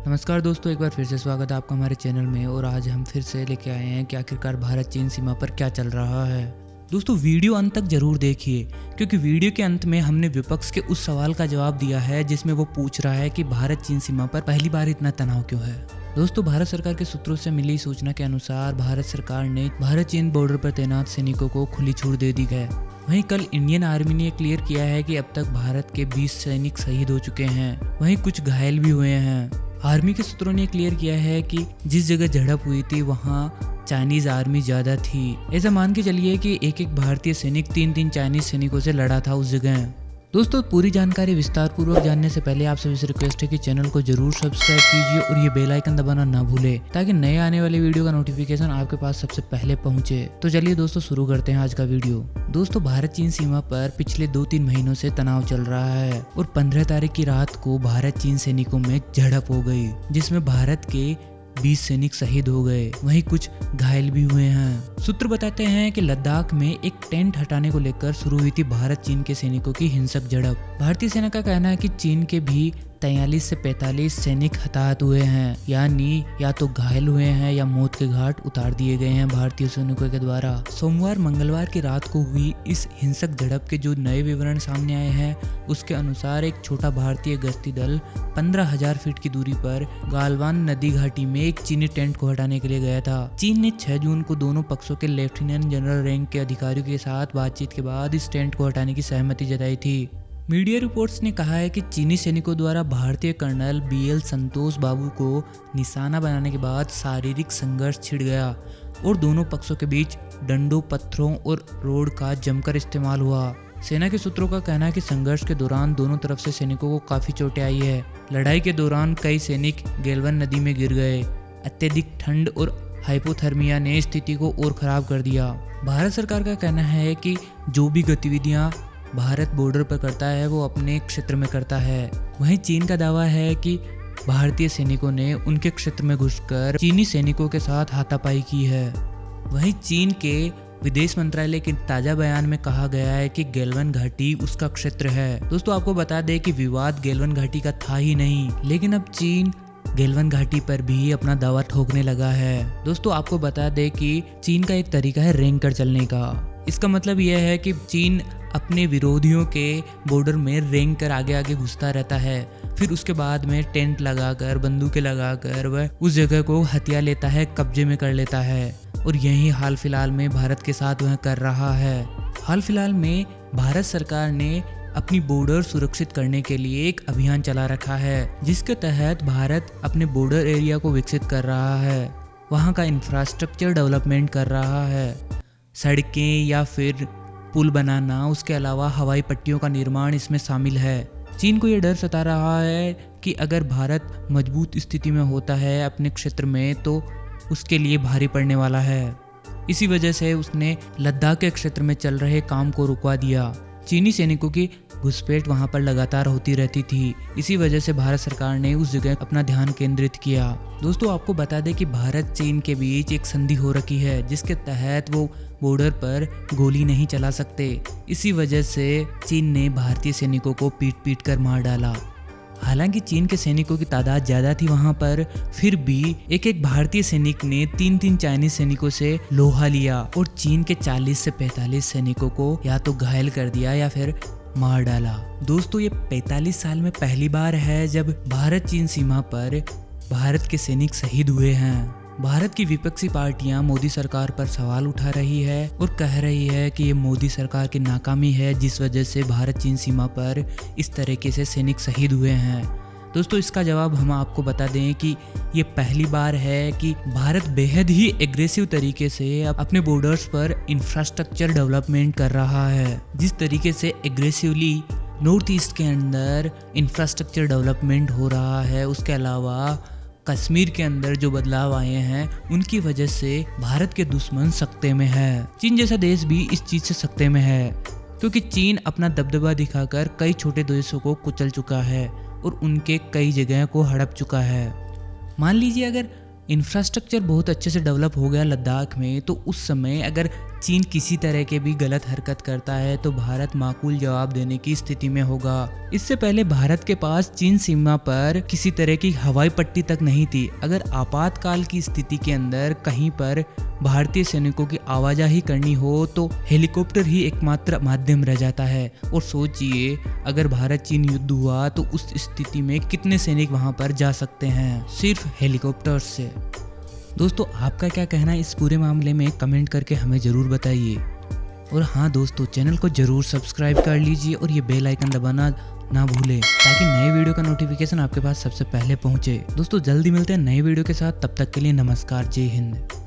नमस्कार दोस्तों, एक बार फिर से स्वागत है आपका हमारे चैनल में। और आज हम फिर से लेके आए हैं कि आखिरकार भारत चीन सीमा पर क्या चल रहा है। दोस्तों वीडियो अंत तक जरूर देखिए, क्योंकि वीडियो के अंत में हमने विपक्ष के उस सवाल का जवाब दिया है जिसमें वो पूछ रहा है कि भारत चीन सीमा पर पहली बार इतना तनाव क्यों है। दोस्तों भारत सरकार के सूत्रों से मिली सूचना के अनुसार भारत सरकार ने भारत चीन बॉर्डर पर तैनात सैनिकों को खुली छूट दे दी है। वहीं कल इंडियन आर्मी ने क्लियर किया है कि अब तक भारत के 20 सैनिक शहीद हो चुके हैं, वहीं कुछ घायल भी हुए हैं। आर्मी के सूत्रों ने क्लियर किया है कि जिस जगह झड़प हुई थी वहां चाइनीज आर्मी ज्यादा थी। ऐसा मान के चलिए कि एक भारतीय सैनिक तीन चाइनीज सैनिकों से लड़ा था उस जगह। दोस्तों पूरी जानकारी विस्तार पूर्वक जानने से पहले आप सभी से रिक्वेस्ट है कि चैनल को जरूर सब्सक्राइब कीजिए और ये बेल आइकन दबाना ना भूले, ताकि नए आने वाले वीडियो का नोटिफिकेशन आपके पास सबसे पहले पहुंचे। तो चलिए दोस्तों शुरू करते हैं आज का वीडियो। दोस्तों भारत चीन सीमा पर पिछले 2-3 महीनों से तनाव चल रहा है और 15 तारीख की रात को भारत चीन सैनिकों में झड़प हो गई, जिसमें भारत के 20 सैनिक शहीद हो गए, वहीं कुछ घायल भी हुए हैं। सूत्र बताते हैं कि लद्दाख में एक टेंट हटाने को लेकर शुरू हुई थी भारत चीन के सैनिकों की हिंसक झड़प। भारतीय सेना का कहना है कि चीन के भी 43 से 45 सैनिक हताहत हुए हैं, यानी या तो घायल हुए हैं या मौत के घाट उतार दिए गए हैं भारतीय सैनिकों के द्वारा। सोमवार मंगलवार की रात को हुई इस हिंसक झड़प के जो नए विवरण सामने आए हैं उसके अनुसार एक छोटा भारतीय गश्ती दल 15,000 फीट की दूरी पर गालवान नदी घाटी में एक चीनी टेंट को हटाने के लिए गया था। चीन ने 6 जून को दोनों पक्षों के लेफ्टिनेंट जनरल रैंक के अधिकारियों के साथ बातचीत के बाद इस टेंट को हटाने की सहमति जताई थी। मीडिया रिपोर्ट्स ने कहा है कि चीनी सैनिकों द्वारा भारतीय कर्नल BL संतोष बाबू को निशाना बनाने के बाद शारीरिक संघर्ष छिड़ गया और दोनों पक्षों के बीच डंडों, पत्थरों और रोड का जमकर इस्तेमाल हुआ। सेना के सूत्रों का कहना है कि संघर्ष के दौरान दोनों तरफ से सैनिकों को काफी चोटें आई है। लड़ाई के दौरान कई सैनिक गेलवन नदी में गिर गए। अत्यधिक ठंड और हाइपोथर्मिया ने स्थिति को और खराब कर दिया। भारत सरकार का कहना है कि जो भी गतिविधियां भारत बॉर्डर पर करता है वो अपने क्षेत्र में करता है। वहीं चीन का दावा है कि भारतीय सैनिकों ने उनके क्षेत्र में घुसकर चीनी सैनिकों के साथ हाथापाई की है। वहीं चीन के विदेश मंत्रालय के ताजा बयान में कहा गया है कि गेलवन घाटी उसका क्षेत्र है। दोस्तों आपको बता दें कि विवाद गेलवन घाटी का था ही नहीं, लेकिन अब चीन गेलवन घाटी पर भी अपना दावा ठोकने लगा है। दोस्तों आपको बता दें कि चीन का एक तरीका है रेंग कर चलने का। इसका मतलब यह है कि चीन अपने विरोधियों के बॉर्डर में रेंग कर आगे आगे घुसता रहता है, फिर उसके बाद में टेंट लगाकर, बंदूकें लगाकर वह उस जगह को हथिया लेता है, कब्जे में कर लेता है। और यही हाल फिलहाल में भारत के साथ वह कर रहा है। हाल फिलहाल में भारत सरकार ने अपनी बॉर्डर सुरक्षित करने के लिए एक अभियान चला रखा है, जिसके तहत भारत अपने बॉर्डर एरिया को विकसित कर रहा है, वहाँ का इंफ्रास्ट्रक्चर डेवलपमेंट कर रहा है, सड़कें या फिर पुल बनाना, उसके अलावा हवाई पट्टियों का निर्माण इसमें शामिल है। चीन को यह डर सता रहा है कि अगर भारत मजबूत स्थिति में होता है अपने क्षेत्र में तो उसके लिए भारी पड़ने वाला है। इसी वजह से उसने लद्दाख के क्षेत्र में चल रहे काम को रुकवा दिया। चीनी सैनिकों की घुसपैठ वहां पर लगातार होती रहती थी, इसी वजह से भारत सरकार ने उस जगह अपना ध्यान केंद्रित किया। दोस्तों आपको बता दें कि भारत चीन के बीच एक संधि हो रखी है, जिसके तहत वो बॉर्डर पर गोली नहीं चला सकते। इसी वजह से चीन ने भारतीय सैनिकों को पीट कर मार डाला। हालांकि चीन के सैनिकों की तादाद ज्यादा थी वहां पर, फिर भी एक भारतीय सैनिक ने 3 चाइनीज सैनिकों से लोहा लिया और चीन के 40 से 45 सैनिकों को या तो घायल कर दिया या फिर मार डाला। दोस्तों ये 45 साल में पहली बार है जब भारत चीन सीमा पर भारत के सैनिक शहीद हुए हैं। भारत की विपक्षी पार्टियां मोदी सरकार पर सवाल उठा रही है और कह रही है कि ये मोदी सरकार की नाकामी है, जिस वजह से भारत चीन सीमा पर इस तरीके से सैनिक शहीद हुए हैं। दोस्तों इसका जवाब हम आपको बता दें कि ये पहली बार है कि भारत बेहद ही एग्रेसिव तरीके से अपने बॉर्डर्स पर इंफ्रास्ट्रक्चर डेवलपमेंट कर रहा है। जिस तरीके से एग्रेसिवली नॉर्थ ईस्ट के अंदर इंफ्रास्ट्रक्चर डेवलपमेंट हो रहा है, उसके अलावा कश्मीर के अंदर जो बदलाव आए हैं उनकी वजह से भारत के दुश्मन सकते में है। चीन जैसा देश भी इस चीज से सकते में है, क्योंकि चीन अपना दबदबा दिखाकर कई छोटे देशों को कुचल चुका है और उनके कई जगह को हड़प चुका है। मान लीजिए अगर इंफ्रास्ट्रक्चर बहुत अच्छे से डेवलप हो गया लद्दाख में, तो उस समय अगर चीन किसी तरह के भी गलत हरकत करता है तो भारत माकूल जवाब देने की स्थिति में होगा। इससे पहले भारत के पास चीन सीमा पर किसी तरह की हवाई पट्टी तक नहीं थी। अगर आपातकाल की स्थिति के अंदर कहीं पर भारतीय सैनिकों की आवाजाही करनी हो तो हेलीकॉप्टर ही एकमात्र माध्यम रह जाता है। और सोचिए अगर भारत चीन युद्ध हुआ तो उस स्थिति में कितने सैनिक वहां पर जा सकते हैं सिर्फ हेलीकॉप्टर से। दोस्तों आपका क्या कहना है इस पूरे मामले में, कमेंट करके हमें ज़रूर बताइए। और हाँ दोस्तों, चैनल को ज़रूर सब्सक्राइब कर लीजिए और ये बेल आइकन दबाना ना भूलें ताकि नए वीडियो का नोटिफिकेशन आपके पास सबसे पहले पहुंचे। दोस्तों जल्दी मिलते हैं नए वीडियो के साथ, तब तक के लिए नमस्कार, जय हिंद।